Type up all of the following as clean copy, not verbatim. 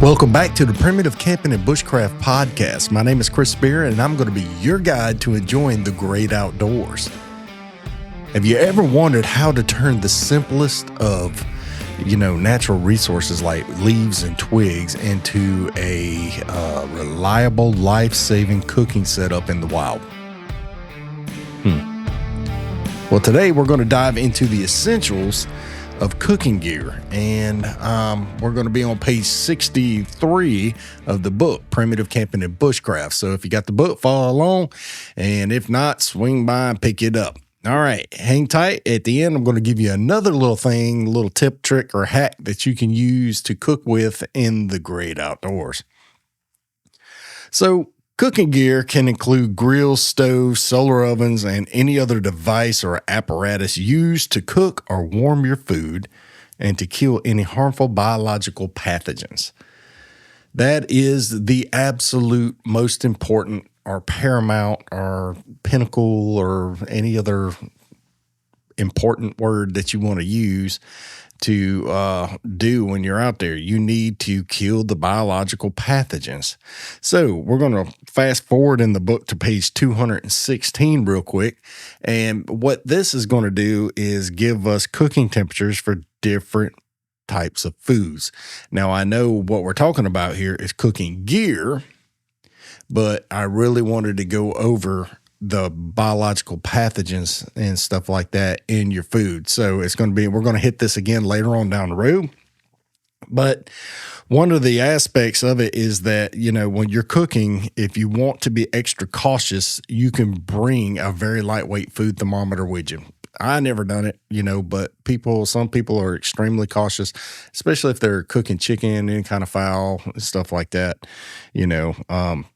Welcome back to the Primitive Camping and Bushcraft Podcast. My name is Chris Spear, and I'm going to be your guide to enjoying the great outdoors. Have you ever wondered how to turn the simplest of, natural resources like leaves and twigs into a reliable, life-saving cooking setup in the wild? Well, today we're going to dive into the essentials of cooking gear, and we're going to be on page 63 of the book, Primitive Camping and Bushcraft. So if you got the book, follow along, and if not, swing by and pick it up. All right, hang tight. At the end, I'm going to give you another little thing, little tip, trick, or hack that you can use to cook with in the great outdoors. So cooking gear can include grills, stoves, solar ovens, and any other device or apparatus used to cook or warm your food and to kill any harmful biological pathogens. That is the absolute most important or paramount or pinnacle or any other important word that you want to use to do when you're out there. You need to kill the biological pathogens. So we're going to fast forward in the book to page 216 real quick. And what this is going to do is give us cooking temperatures for different types of foods. Now, I know what we're talking about here is cooking gear, but I really wanted to go over the biological pathogens and stuff like that in your food. So we're going to hit this again later on down the road. But one of the aspects of it is that, when you're cooking, if you want to be extra cautious, you can bring a very lightweight food thermometer with you. I never done it, but some people are extremely cautious, especially if they're cooking chicken, any kind of fowl, stuff like that,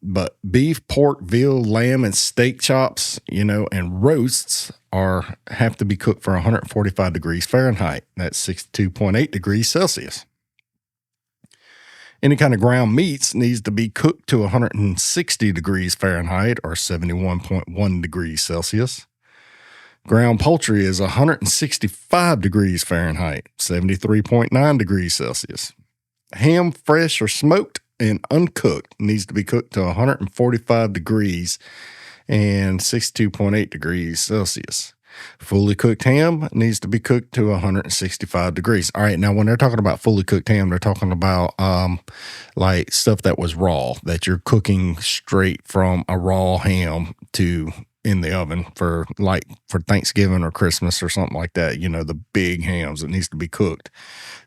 but beef, pork, veal, lamb, and steak chops, and roasts have to be cooked for 145 degrees Fahrenheit. That's 62.8 degrees Celsius. Any kind of ground meats needs to be cooked to 160 degrees Fahrenheit or 71.1 degrees Celsius. Ground poultry is 165 degrees Fahrenheit, 73.9 degrees Celsius. Ham, fresh or smoked and uncooked, needs to be cooked to 145 degrees and 62.8 degrees Celsius. Fully cooked ham needs to be cooked to 165 degrees. All right, now when they're talking about fully cooked ham, they're talking about like stuff that was raw, that you're cooking straight from a raw ham in the oven for Thanksgiving or Christmas or something like that. The big hams, it needs to be cooked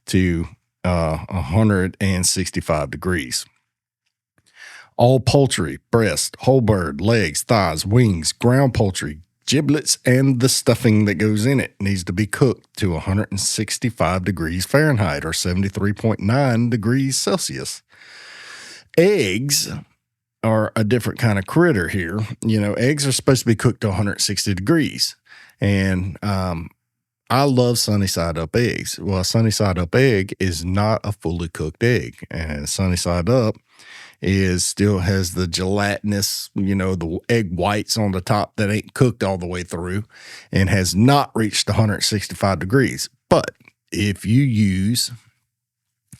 to 165 degrees. All poultry, breast, whole bird, legs, thighs, wings, ground poultry, giblets, and the stuffing that goes in it needs to be cooked to 165 degrees Fahrenheit or 73.9 degrees Celsius. Eggs are a different kind of critter here. Eggs are supposed to be cooked to 160 degrees. And I love sunny side up eggs. Well, a sunny side up egg is not a fully cooked egg. And sunny side up still has the gelatinous, the egg whites on the top that ain't cooked all the way through and has not reached 165 degrees. But if you use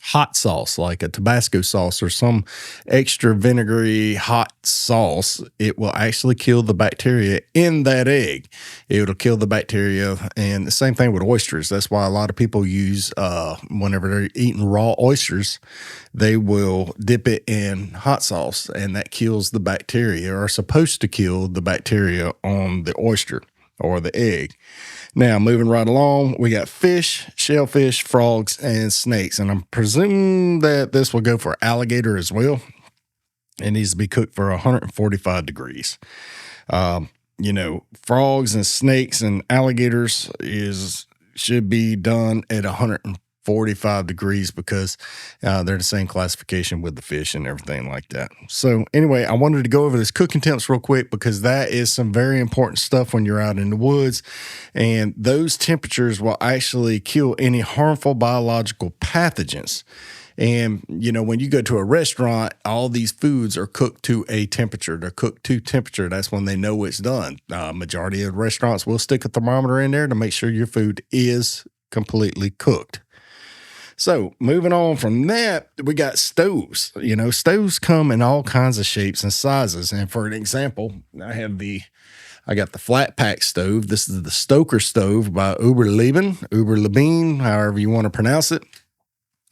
hot sauce, like a Tabasco sauce or some extra vinegary hot sauce, it will actually kill the bacteria in that egg. It'll kill the bacteria. And the same thing with oysters. That's why a lot of people use, whenever they're eating raw oysters, they will dip it in hot sauce, and that kills the bacteria, or supposed to kill the bacteria on the oyster or the egg. Now, moving right along, we got fish, shellfish, frogs, and snakes. And I'm presuming that this will go for alligator as well. It needs to be cooked for 145 degrees. Frogs and snakes and alligators should be done at 145 degrees because they're the same classification with the fish and everything like that. So anyway, I wanted to go over this cooking temps real quick because that is some very important stuff when you're out in the woods, and those temperatures will actually kill any harmful biological pathogens. And, when you go to a restaurant, all these foods are cooked to a temperature. They're cooked to temperature. That's when they know it's done. Majority of restaurants will stick a thermometer in there to make sure your food is completely cooked. So moving on from that, we got stoves. Stoves come in all kinds of shapes and sizes. And for an example, I got the flat pack stove. This is the Stoker stove by Uberleben, however you want to pronounce it.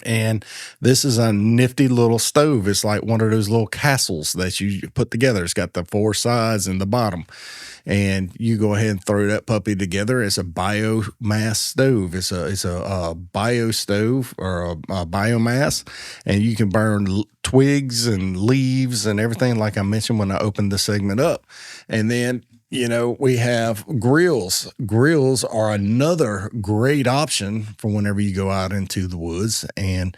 And this is a nifty little stove. It's like one of those little castles that you put together. It's got the four sides and the bottom. And you go ahead and throw that puppy together. It's a biomass stove. It's a bio stove or a biomass. And you can burn twigs and leaves and everything like I mentioned when I opened the segment up. And then we have grills. Grills are another great option for whenever you go out into the woods. And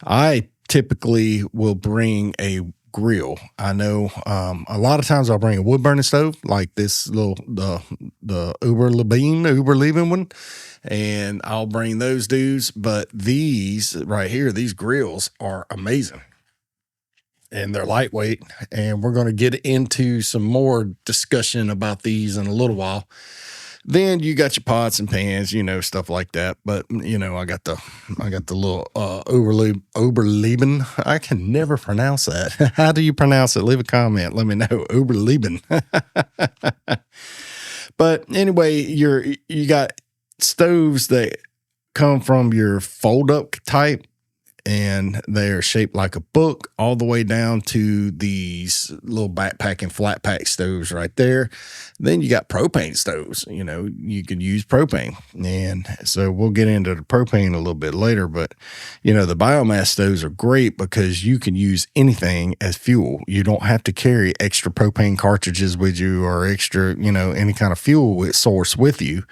I typically will bring a grill. I know a lot of times I'll bring a wood burning stove like this the Uberleben one. And I'll bring those dudes. But these right here, these grills are amazing. And they're lightweight, and we're going to get into some more discussion about these in a little while. Then you got your pots and pans, stuff like that. But I got the little Uberleben. I can never pronounce that. How do you pronounce it? Leave a comment. Let me know. Uberleben. But anyway, you got stoves that come from your fold up type. And they're shaped like a book all the way down to these little backpack and flat pack stoves right there. Then you got propane stoves. You can use propane. And so we'll get into the propane a little bit later. But, the biomass stoves are great because you can use anything as fuel. You don't have to carry extra propane cartridges with you or extra, any kind of fuel source with you.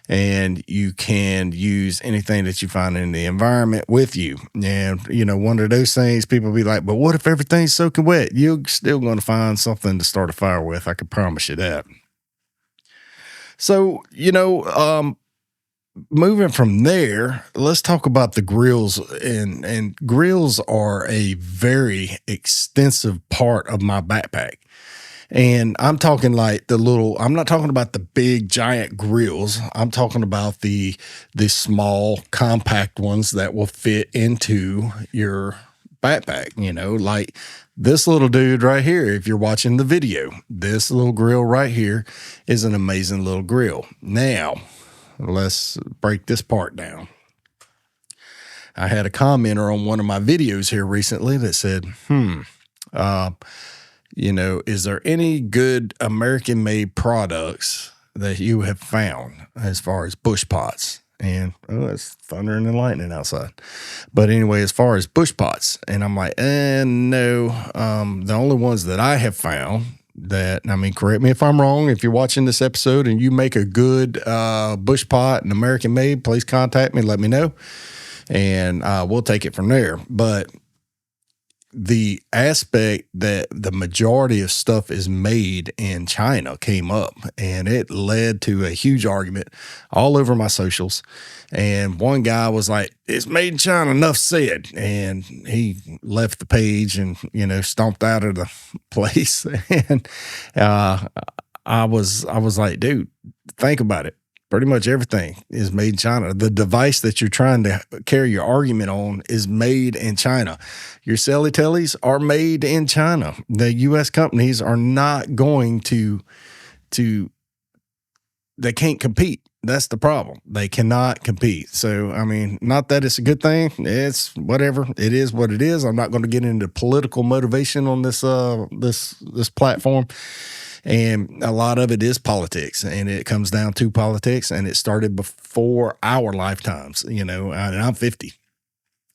And you can use anything that you find in the environment with you. And, one of those things, people be like, but what if everything's soaking wet? You're still going to find something to start a fire with. I can promise you that. So, moving from there, let's talk about the grills. And grills are a very extensive part of my backpack. And I'm talking like I'm not talking about the big giant grills. I'm talking about the small compact ones that will fit into your backpack, like this little dude right here. If you're watching the video, this little grill right here is an amazing little grill. Now, let's break this part down. I had a commenter on one of my videos here recently that said, is there any good American-made products that you have found as far as bush pots? And, it's thundering and lightning outside. But anyway, as far as bush pots, and I'm like, no. The only ones that I have found correct me if I'm wrong. If you're watching this episode and you make a good bush pot and American-made, please contact me, let me know, and we'll take it from there. But the aspect that the majority of stuff is made in China came up, and it led to a huge argument all over my socials. And one guy was like, it's made in China, enough said. And he left the page and, stomped out of the place. And I was like, dude, think about it. Pretty much everything is made in China. The device that you're trying to carry your argument on is made in China. Your Celly-Tellys are made in China. The U.S. companies are not going to they can't compete. That's the problem. They cannot compete. So, not that it's a good thing. It's whatever. It is what it is. I'm not going to get into political motivation on this platform. And a lot of it is politics, and it comes down to politics, and it started before our lifetimes, and I'm 50.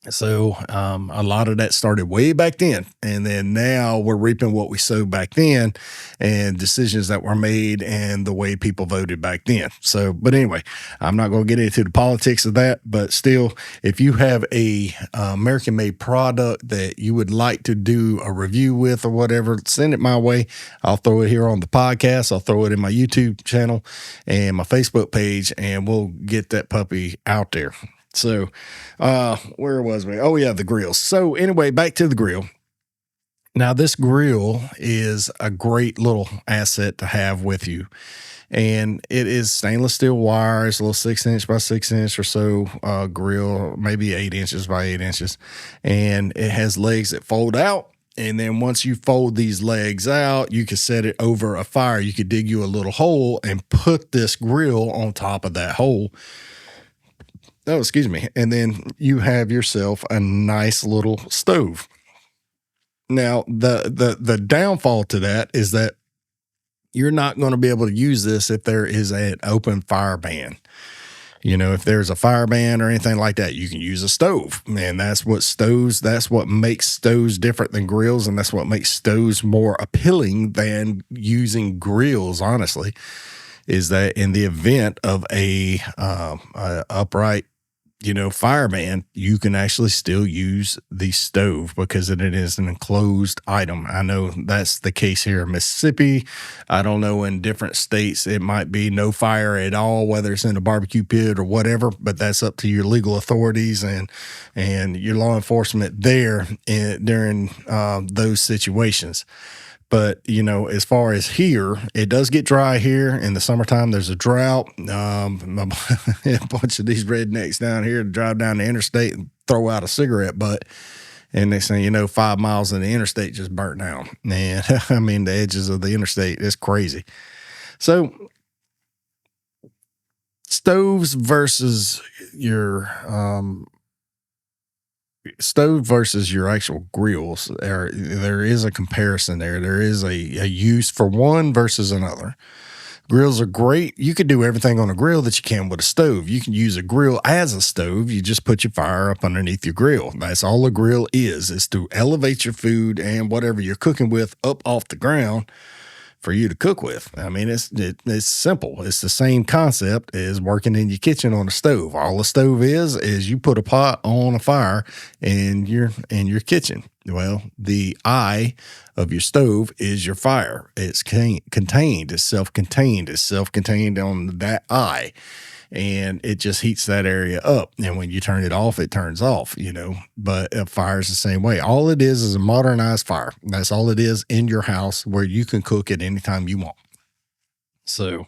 So a lot of that started way back then. And then now we're reaping what we sowed back then and decisions that were made and the way people voted back then. So, but anyway, I'm not going to get into the politics of that. But still, if you have a American-made product that you would like to do a review with or whatever, send it my way. I'll throw it here on the podcast. I'll throw it in my YouTube channel and my Facebook page, and we'll get that puppy out there. So, where was we? Oh yeah, the grills. So anyway, back to the grill. Now, this grill is a great little asset to have with you. And it is stainless steel wire. It's a little 6-inch by 6-inch or so grill, maybe 8 inches by 8 inches. And it has legs that fold out. And then once you fold these legs out, you can set it over a fire. You could dig you a little hole and put this grill on top of that hole. Oh, excuse me. And then you have yourself a nice little stove. Now, the downfall to that is that you're not going to be able to use this if there is an open fire ban. If there's a fire ban or anything like that, you can use a stove. And that's what makes stoves different than grills. And that's what makes stoves more appealing than using grills, honestly, is that in the event of a upright fire ban, you can actually still use the stove because it is an enclosed item. I know that's the case here in Mississippi. I don't know, in different states, it might be no fire at all, whether it's in a barbecue pit or whatever, but that's up to your legal authorities and your law enforcement there during those situations. But, as far as here, it does get dry here. In the summertime, there's a drought. A bunch of these rednecks down here drive down the interstate and throw out a cigarette butt. And next thing 5 miles of the interstate just burnt down. And I mean, the edges of the interstate, it's crazy. So stoves versus your actual grills, there is a comparison there. There is a use for one versus another. Grills are great. You can do everything on a grill that you can with a stove. You can use a grill as a stove. You just put your fire up underneath your grill. That's all a grill is to elevate your food and whatever you're cooking with up off the ground for you to cook with. I mean, it's simple. It's the same concept as working in your kitchen on a stove. All a stove is you put a pot on a fire in your kitchen. Well, the eye of your stove is your fire. It's contained. It's self-contained. It's self-contained on that eye. And it just heats that area up. And when you turn it off, it turns off, But a fire is the same way. All it is a modernized fire. That's all it is in your house where you can cook at any time you want. So,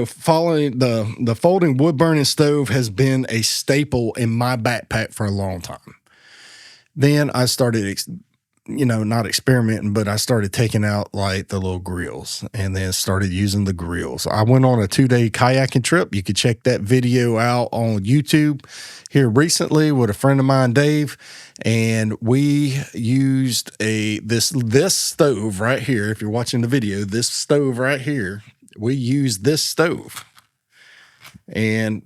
following the folding wood burning stove has been a staple in my backpack for a long time. Then I started not experimenting, but I started taking out like the little grills and then started using the grills. I went on a 2-day kayaking trip. You could check that video out on YouTube here recently with a friend of mine, Dave. And we used this stove right here. If you're watching the video, this stove right here, we used this stove. And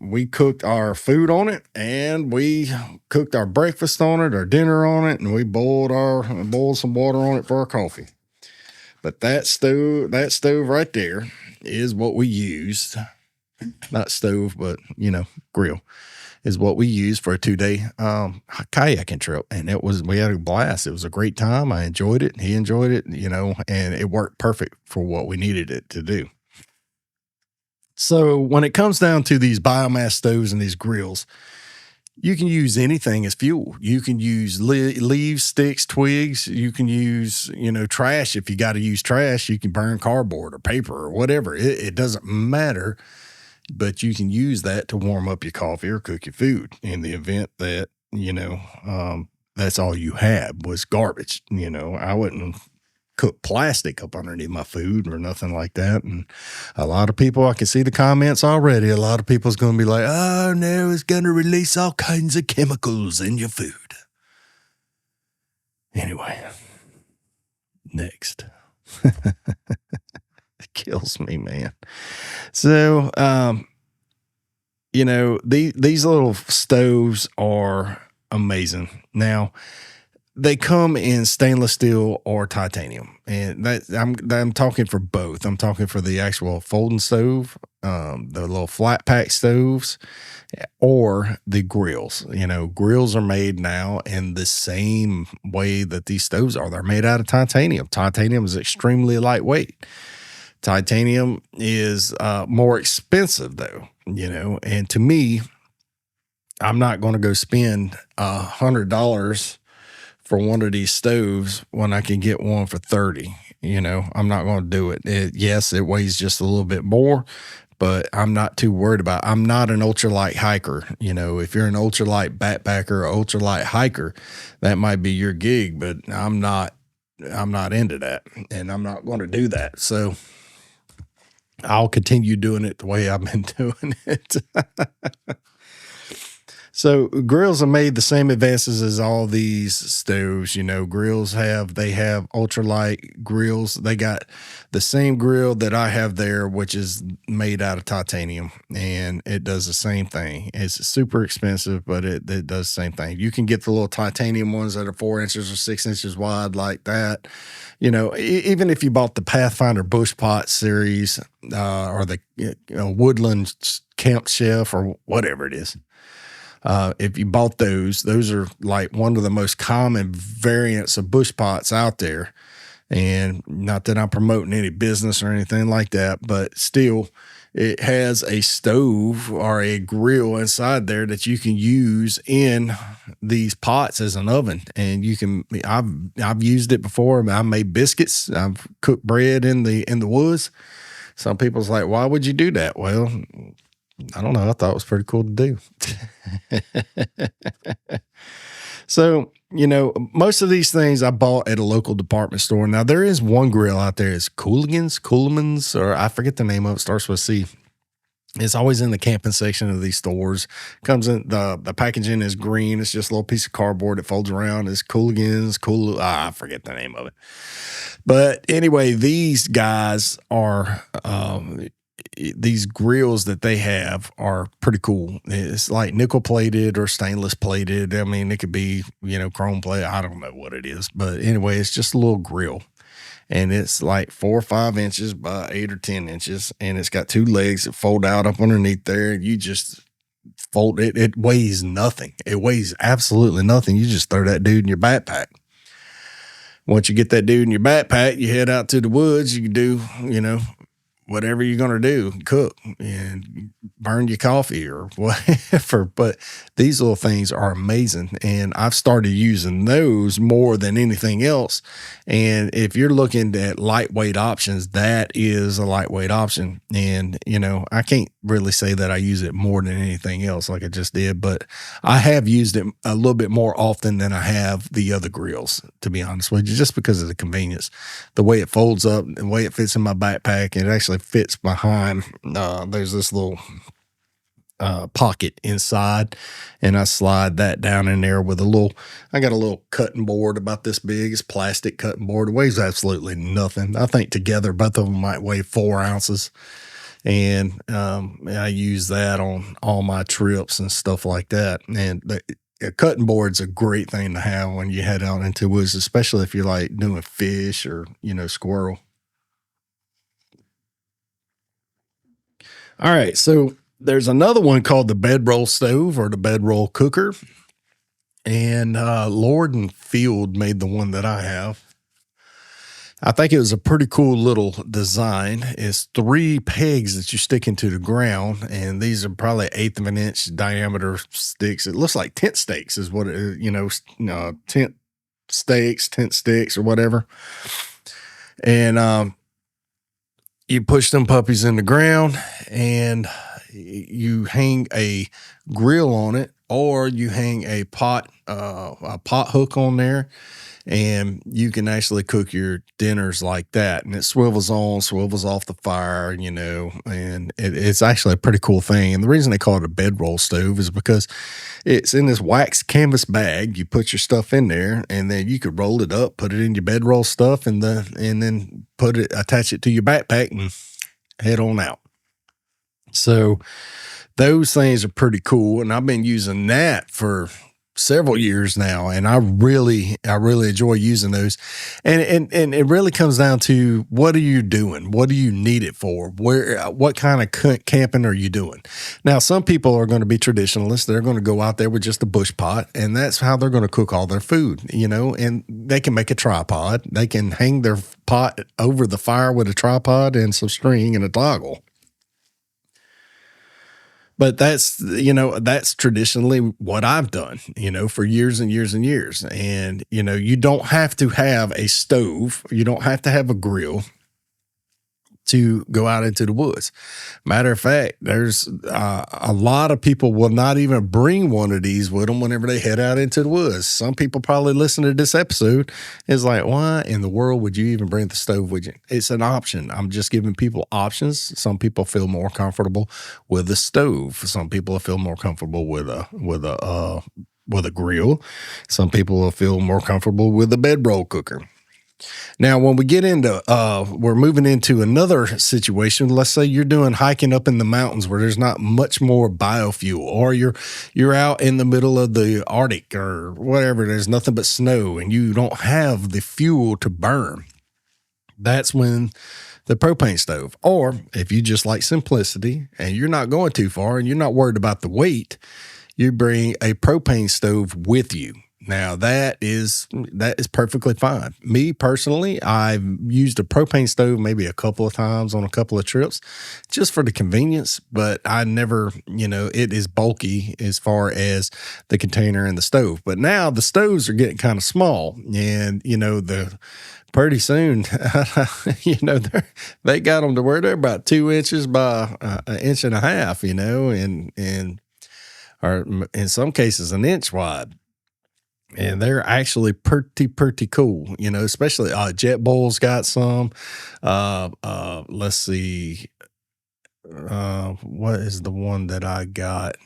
we cooked our food on it, and we cooked our breakfast on it, our dinner on it, and we boiled some water on it for our coffee. But that stove right there is what we used. Not stove, but grill is what we used for a 2-day kayaking trip. And we had a blast. It was a great time. I enjoyed it. He enjoyed it, and it worked perfect for what we needed it to do. So when it comes down to these biomass stoves and these grills, you can use anything as fuel. You can use leaves, sticks, twigs. You can use, trash. If you got to use trash, you can burn cardboard or paper or whatever. It doesn't matter, but you can use that to warm up your coffee or cook your food in the event that, that's all you had was garbage. I wouldn't cook plastic up underneath my food or nothing like that. And a lot of people, I can see the comments already. A lot of people's going to be like, oh no, it's going to release all kinds of chemicals in your food. Anyway, next. It kills me, man. So, these little stoves are amazing. Now, they come in stainless steel or titanium, and I'm talking for both. I'm talking for the actual folding stove, the little flat pack stoves, or the grills. Grills are made now in the same way that these stoves are. They're made out of titanium. Titanium is extremely lightweight. Titanium is more expensive, though. And to me, I'm not going to go spend $100 for one of these stoves when I can get one for 30. I'm not going to do it. Yes, it weighs just a little bit more, but I'm not too worried about it. I'm not an ultralight hiker. If you're an ultralight backpacker or ultralight hiker, that might be your gig, but I'm not into that, and I'm not going to do that. So I'll continue doing it the way I've been doing it. So grills have made the same advances as all these stoves. Grills they have ultralight grills. They got the same grill that I have there, which is made out of titanium, and it does the same thing. It's super expensive, but it does the same thing. You can get the little titanium ones that are 4 inches or 6 inches wide like that. Even if you bought the Pathfinder Bush Pot series or the Woodland Camp Chef or whatever it is. If you bought those are like one of the most common variants of bush pots out there. And not that I'm promoting any business or anything like that, but still, it has a stove or a grill inside there that you can use in these pots as an oven. And I've used it before. I made biscuits. I've cooked bread in the woods. Some people's like, why would you do that? Well, I don't know. I thought it was pretty cool to do. So, most of these things I bought at a local department store. Now, there is one grill out there. It's Cooligans, or I forget the name of it. Starts with C. It's always in the camping section of these stores. Comes in, the packaging is green. It's just a little piece of cardboard that folds around. It's Cooligans, I forget the name of it. But anyway, these guys are, these grills that they have are pretty cool. It's like nickel plated or stainless plated. I mean, it could be, chrome plated. I don't know what it is, but anyway, it's just a little grill, and it's like 4 or 5 inches by 8 or 10 inches. And it's got 2 legs that fold out up underneath there. You just fold it. It weighs nothing. It weighs absolutely nothing. You just throw that dude in your backpack. Once you get that dude in your backpack, you head out to the woods. You can do, whatever you're going to do, cook and burn your coffee or whatever. But these little things are amazing. And I've started using those more than anything else. And if you're looking at lightweight options, that is a lightweight option. And, I can't really say that I use it more than anything else like I just did, but I have used it a little bit more often than I have the other grills, to be honest with you, just because of the convenience, the way it folds up, the way it fits in my backpack. It actually fits behind. There's this little pocket inside, and I slide that down in there with I got a little cutting board about this big. It's plastic cutting board. It weighs absolutely nothing. I think together both of them might weigh 4 ounces. And I use that on all my trips and stuff like that. And a cutting board's a great thing to have when you head out into woods, especially if you're like doing fish or, squirrel. All right. So there's another one called the bedroll stove or the bedroll cooker. And Lord and Field made the one that I have. I think it was a pretty cool little design. It's 3 pegs that you stick into the ground, and these are probably 1/8 of an inch diameter sticks. It looks like tent stakes is what it is, tent stakes, tent sticks or whatever. And you push them puppies in the ground, and you hang a grill on it, or you hang a pot hook on there. And you can actually cook your dinners like that. And it swivels on, swivels off the fire, and it's actually a pretty cool thing. And the reason they call it a bedroll stove is because it's in this wax canvas bag. You put your stuff in there, and then you could roll it up, put it in your bedroll stuff, and then attach it to your backpack and head on out. So those things are pretty cool. And I've been using that for several years now, and I really enjoy using those. And it really comes down to, what are you doing? What do you need it for? What kind of camping are you doing? Now, some people are going to be traditionalists. They're going to go out there with just a bush pot, and that's how they're going to cook all their food, and they can make a tripod. They can hang their pot over the fire with a tripod and some string and a toggle. But that's traditionally what I've done, for years and years and years. And, you don't have to have a stove. You don't have to have a grill to go out into the woods. Matter of fact, there's a lot of people will not even bring one of these with them whenever they head out into the woods. Some people probably listen to this episode is like, why in the world would you even bring the stove with you? It's an option. I'm just giving people options. Some people feel more comfortable with a stove. Some people feel more comfortable with a grill. Some people will feel more comfortable with a bedroll cooker. Now, when we get into, we're moving into another situation. Let's say you're doing hiking up in the mountains where there's not much more biofuel, or you're out in the middle of the Arctic or whatever. There's nothing but snow, and you don't have the fuel to burn. That's when the propane stove, or if you just like simplicity and you're not going too far and you're not worried about the weight, you bring a propane stove with you. Now that is perfectly fine. Me personally, I've used a propane stove maybe a couple of times on a couple of trips just for the convenience, but I never, it is bulky as far as the container and the stove. But now the stoves are getting kind of small, and, pretty soon, they got them to where they're about 2 inches by an inch and a half, and or in some cases an inch wide. And they're actually pretty cool, especially JetBoil's got some. Let's see. What is the one that I got?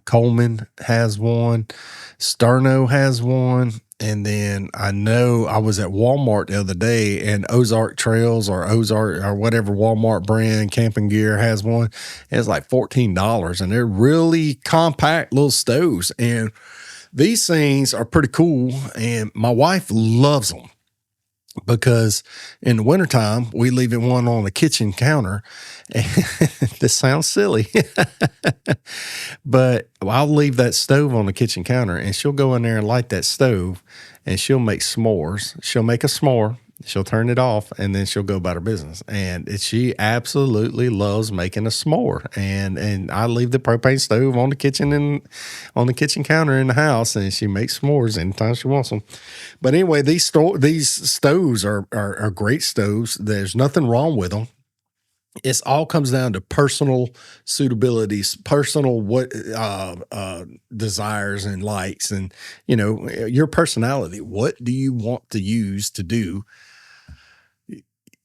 Coleman has one. Sterno has one. And then I know I was at Walmart the other day, and Ozark Trails or Ozark or whatever Walmart brand camping gear has one. It's like $14, and they're really compact little stoves. And these things are pretty cool, and my wife loves them because in the wintertime, we leave it one on the kitchen counter. And this sounds silly, but I'll leave that stove on the kitchen counter, and she'll go in there and light that stove, and she'll make s'mores. She'll make a s'more. She'll turn it off, and then she'll go about her business. And she absolutely loves making a s'more. And I leave the propane stove on the kitchen counter in the house, and she makes s'mores anytime she wants them. But anyway, these stoves are great stoves. There's nothing wrong with them. It all comes down to personal suitabilities, personal desires and likes, and your personality. What do you want to use to do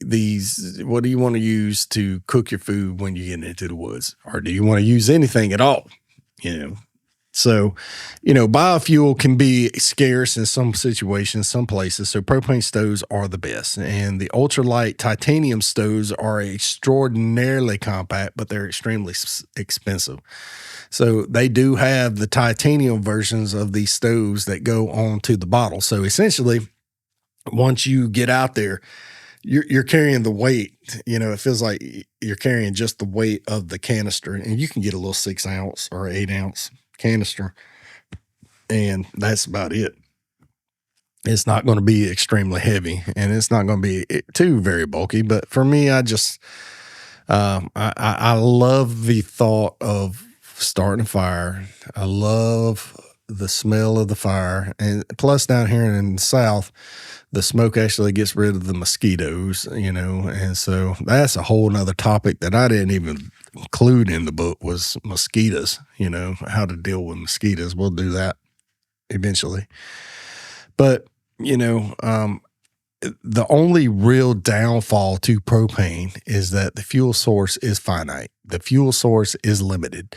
these? What do you want to use to cook your food when you get into the woods, or do you want to use anything at all? So, biofuel can be scarce in some situations, some places. So propane stoves are the best. And the ultralight titanium stoves are extraordinarily compact, but they're extremely expensive. So they do have the titanium versions of these stoves that go onto the bottle. So essentially, once you get out there, you're carrying the weight. It feels like you're carrying just the weight of the canister, and you can get a little 6 ounce or 8 ounce canister, and that's about it. It's not going to be extremely heavy, and it's not going to be too very bulky. But for me, I just I love the thought of starting a fire. I love the smell of the fire, and plus down here in the South, the smoke actually gets rid of the mosquitoes, and so that's a whole nother topic that I didn't even include in the book was mosquitoes, how to deal with mosquitoes. We'll do that eventually. But, the only real downfall to propane is that the fuel source is finite. The fuel source is limited.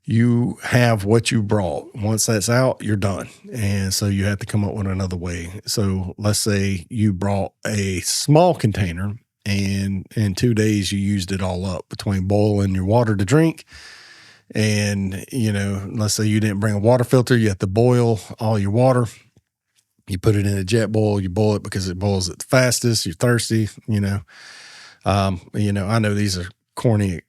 You have what you brought. Once that's out, you're done. And so you have to come up with another way. So let's say you brought a small container, and in 2 days you used it all up between boiling your water to drink. And, let's say you didn't bring a water filter. You have to boil all your water. You put it in a jet boil. You boil it because it boils it the fastest. You're thirsty, I know these are corny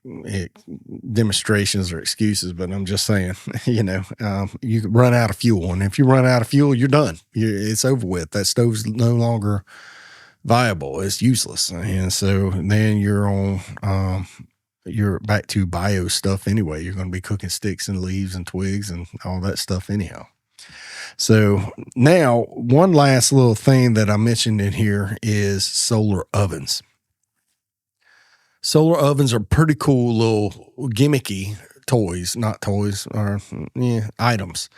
demonstrations or excuses, but I'm just saying, you could run out of fuel. And if you run out of fuel, you're done. It's over with. That stove's no longer viable. It's useless. And so then you're on you're back to bio stuff anyway. You're going to be cooking sticks and leaves and twigs and all that stuff anyhow. So now one last little thing that I mentioned in here is solar ovens. Solar ovens are pretty cool little gimmicky items.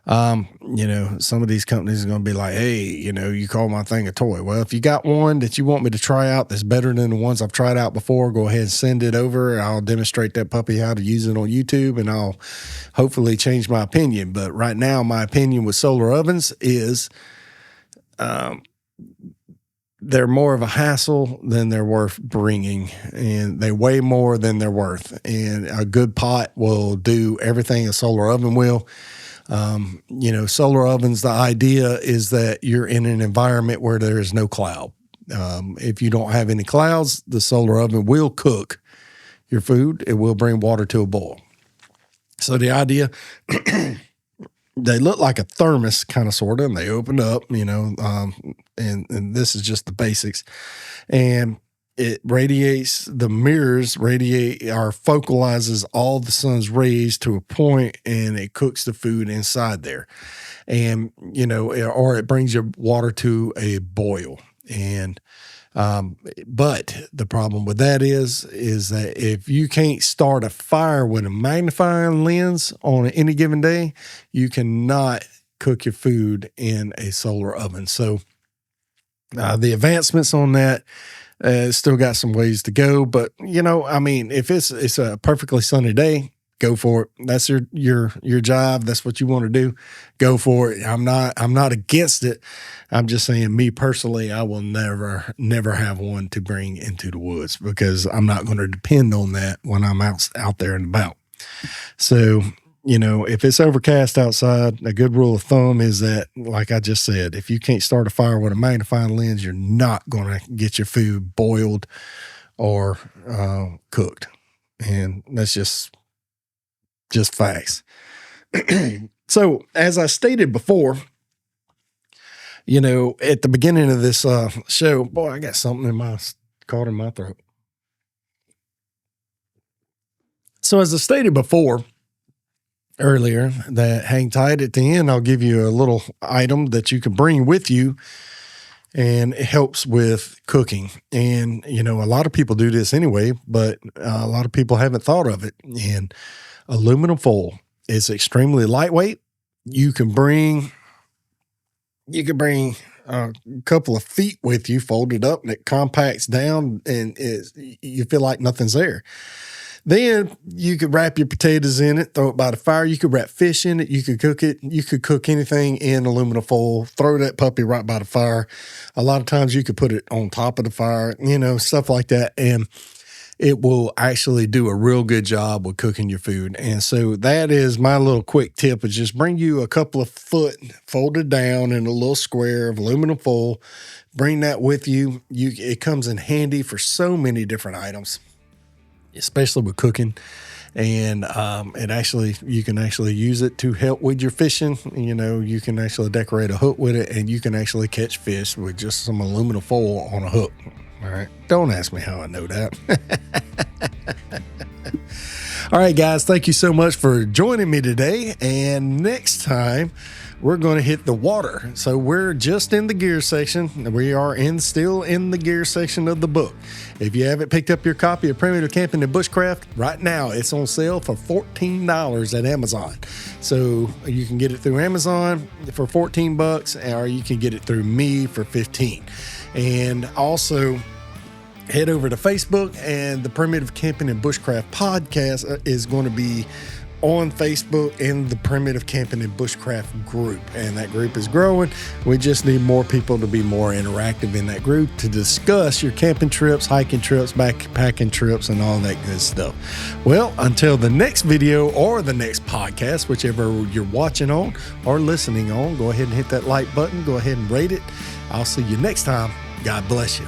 Some of these companies are going to be like, hey, you call my thing a toy. Well, if you got one that you want me to try out that's better than the ones I've tried out before, go ahead and send it over. I'll demonstrate that puppy how to use it on YouTube, and I'll hopefully change my opinion. But right now, my opinion with solar ovens is they're more of a hassle than they're worth bringing, and they weigh more than they're worth. And a good pot will do everything a solar oven will. Solar ovens, the idea is that you're in an environment where there is no cloud. If you don't have any clouds, the solar oven will cook your food. It will bring water to a boil. So the idea, they look like a thermos kind of sort of, and they open up, and this is just the basics. And it focalizes all the sun's rays to a point, and it cooks the food inside there. And, or it brings your water to a boil. And, but the problem with that is that if you can't start a fire with a magnifying lens on any given day, you cannot cook your food in a solar oven. So, the advancements on that, still got some ways to go, but if it's a perfectly sunny day, go for it. That's your job. That's what you want to do. Go for it. I'm not against it. I'm just saying, me personally, I will never have one to bring into the woods because I'm not going to depend on that when I'm out there and about. So, if it's overcast outside, a good rule of thumb is that, like I just said, if you can't start a fire with a magnifying lens, you're not going to get your food boiled or cooked. And that's just facts. So, as I stated before, at the beginning of this show, boy, I got something caught in my throat. So, as I stated before, earlier, that hang tight at the end, I'll give you a little item that you can bring with you, and it helps with cooking. And, a lot of people do this anyway, but a lot of people haven't thought of it. And aluminum foil is extremely lightweight. You can bring a couple of feet with you, folded up, and it compacts down, and you feel like nothing's there. Then you could wrap your potatoes in it, throw it by the fire. You could wrap fish in it. You could cook it. You could cook anything in aluminum foil, throw that puppy right by the fire. A lot of times you could put it on top of the fire, stuff like that. And it will actually do a real good job with cooking your food. And so that is my little quick tip, is just bring you a couple of foot folded down in a little square of aluminum foil. Bring that with you. It comes in handy for so many different items, especially with cooking. And you can actually use it to help with your fishing. You can actually decorate a hook with it, and you can actually catch fish with just some aluminum foil on a hook. All right. Don't ask me how I know that. All right, guys. Thank you so much for joining me today. And next time, we're going to hit the water. So we're just in the gear section. We are still in the gear section of the book. If you haven't picked up your copy of Primitive Camping and Bushcraft, right now it's on sale for $14 at Amazon. So you can get it through Amazon for $14, or you can get it through me for $15. And also, head over to Facebook, and the Primitive Camping and Bushcraft Podcast is going to be on Facebook in the Primitive Camping and Bushcraft group. And that group is growing. We just need more people to be more interactive in that group to discuss your camping trips, hiking trips, backpacking trips, and all that good stuff. Well, until the next video or the next podcast, whichever you're watching on or listening on, go ahead and hit that like button. Go ahead and rate it. I'll see you next time. God bless you.